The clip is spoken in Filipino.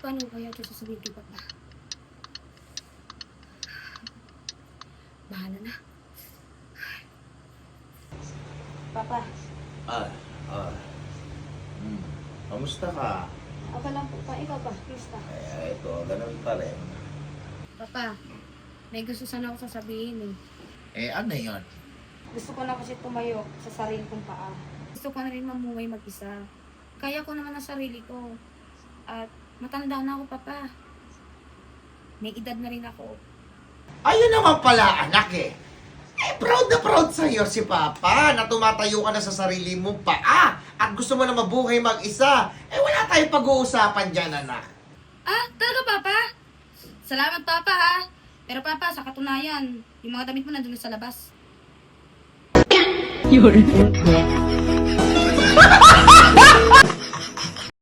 paano kaya ito sasabihin kay Papa? Bahala na. Papa, Ah, ah. Kamusta ka? okay lang po pa. Ikaw ba? Kamusta? Ito, ganun pa rin. Papa, may gusto sana ako sasabihin Ano yun? Gusto ko na kasi tumayo sa sarili kong paa. Gusto ko na rin mamuhay mag-isa. Kaya ko naman ang sarili ko. At matanda na ako, Papa. May edad na rin ako. Ayun naman pala, anak eh. Proud na proud sa'yo si Papa na tumatayo ka na sa sarili mong paa at gusto mo na mabuhay mag-isa. Wala tayong pag-uusapan dyan, anak. Ah, talaga, Papa? Salamat, Papa, ha? Pero, Papa, sa katunayan, yung mga damit mo nandun sa labas. Yun.